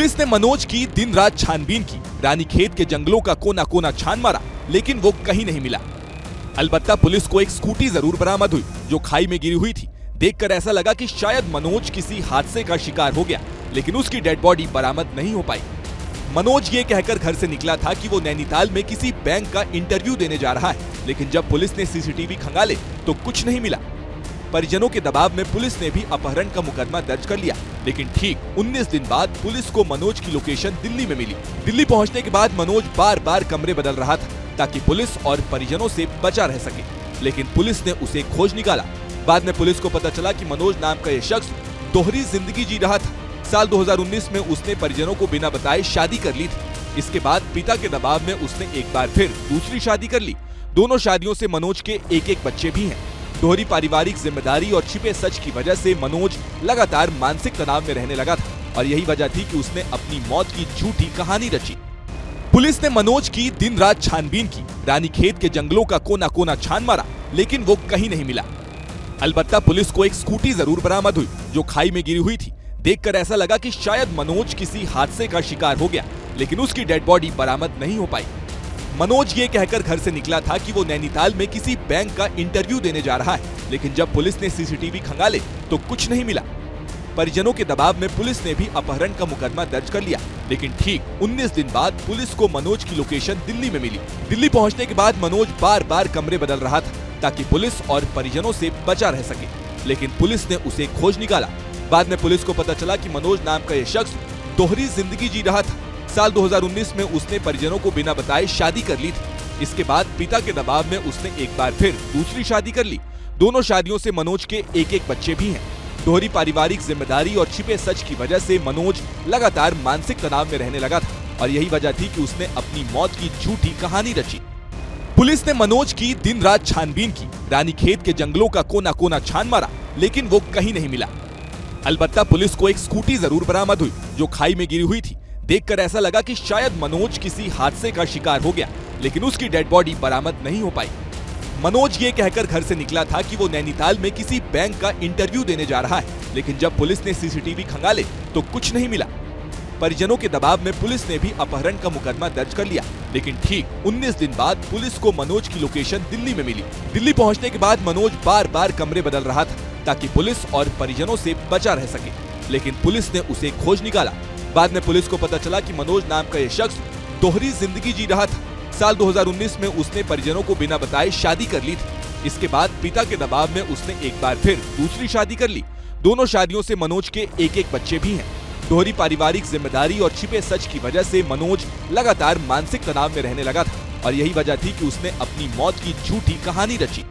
Police ने मनोज की दिन रात छानबीन की, रानीखेत के जंगलों का कोना कोना छान मारा, लेकिन वो कहीं नहीं मिला। अलबत्ता पुलिस को एक स्कूटी जरूर बरामद हुई जो खाई में गिरी हुई थी। देखकर ऐसा लगा कि शायद मनोज किसी हादसे का शिकार हो गया, लेकिन उसकी डेड बॉडी बरामद नहीं हो पाई। मनोज ये कहकर घर से निकला था कि वो नैनीताल में किसी बैंक का इंटरव्यू देने जा रहा है, लेकिन जब पुलिस ने सीसीटीवी खंगाले तो कुछ नहीं मिला। परिजनों के दबाव में पुलिस ने भी अपहरण का मुकदमा दर्ज कर लिया, लेकिन ठीक 19 दिन बाद पुलिस को मनोज की लोकेशन दिल्ली में मिली। दिल्ली पहुंचने के बाद मनोज बार बार कमरे बदल रहा था ताकि पुलिस और परिजनों से बचा रह सके, लेकिन पुलिस ने उसे खोज निकाला। बाद में पुलिस को पता चला कि मनोज नाम का ये शख्स दोहरी जिंदगी जी रहा था। साल 2019 में उसने परिजनों को बिना बताए शादी कर ली थी। इसके बाद पिता के दबाव में उसने एक बार फिर दूसरी शादी कर ली। दोनों शादियों से मनोज के एक बच्चे भी हैं। दोहरी पारिवारिक जिम्मेदारी और छिपे सच की वजह से मनोज लगातार मानसिक तनाव में रहने लगा था और यही वजह थी कि उसने अपनी मौत की झूठी कहानी रची। पुलिस ने मनोज की दिन रात छानबीन की, रानीखेत के जंगलों का कोना कोना छान मारा, लेकिन वो कहीं नहीं मिला। अलबत्ता पुलिस को एक स्कूटी जरूर बरामद हुई जो खाई में गिरी हुई थी। देखकर ऐसा लगा कि शायद मनोज किसी हादसे का शिकार हो गया, लेकिन उसकी डेड बॉडी बरामद नहीं हो पाई। मनोज ये कहकर घर से निकला था कि वो नैनीताल में किसी बैंक का इंटरव्यू देने जा रहा है, लेकिन जब पुलिस ने सीसीटीवी खंगाले तो कुछ नहीं मिला। परिजनों के दबाव में पुलिस ने भी अपहरण का मुकदमा दर्ज कर लिया, लेकिन ठीक 19 दिन बाद पुलिस को मनोज की लोकेशन दिल्ली में मिली। दिल्ली पहुंचने के बाद मनोज बार बार कमरे बदल रहा था ताकि पुलिस और परिजनों से बचा रह सके, लेकिन पुलिस ने उसे खोज निकाला। बाद में पुलिस को पता चला कि मनोज नाम का ये शख्स दोहरी जिंदगी जी रहा था। साल 2019 में उसने परिजनों को बिना बताए शादी कर ली थी। इसके बाद पिता के दबाव में उसने एक बार फिर दूसरी शादी कर ली। दोनों शादियों से मनोज के एक बच्चे भी हैं। दोहरी पारिवारिक जिम्मेदारी और छिपे सच की वजह से मनोज लगातार मानसिक तनाव में रहने लगा था और यही वजह थी कि उसने अपनी मौत की झूठी कहानी रची। पुलिस ने मनोज की दिन रात छानबीन की, रानीखेत के जंगलों का कोना कोना छान मारा, लेकिन वो कहीं नहीं मिला। अलबत्ता पुलिस को एक स्कूटी जरूर बरामद हुई जो खाई में गिरी हुई थी। देखकर ऐसा लगा कि शायद मनोज किसी हादसे का शिकार हो गया, लेकिन उसकी डेड बॉडी बरामद नहीं हो पाई। मनोज ये कहकर घर से निकला था कि वो नैनीताल में किसी बैंक का इंटरव्यू देने जा रहा है, लेकिन जब पुलिस ने सीसीटीवी खंगाले तो कुछ नहीं मिला। परिजनों के दबाव में पुलिस ने भी अपहरण का मुकदमा दर्ज कर लिया, लेकिन ठीक 19 दिन बाद पुलिस को मनोज की लोकेशन दिल्ली में मिली। दिल्ली पहुंचने के बाद मनोज बार बार कमरे बदल रहा था ताकि पुलिस और परिजनों से बचा रह सके, लेकिन पुलिस ने उसे खोज निकाला। बाद में पुलिस को पता चला कि मनोज नाम का ये शख्स दोहरी जिंदगी जी रहा था। साल 2019 में उसने परिजनों को बिना बताए शादी कर ली थी। इसके बाद पिता के दबाव में उसने एक बार फिर दूसरी शादी कर ली। दोनों शादियों से मनोज के एक बच्चे भी हैं। दोहरी पारिवारिक जिम्मेदारी और छिपे सच की वजह से मनोज लगातार मानसिक तनाव में रहने लगा था और यही वजह थी कि उसने अपनी मौत की झूठी कहानी रची।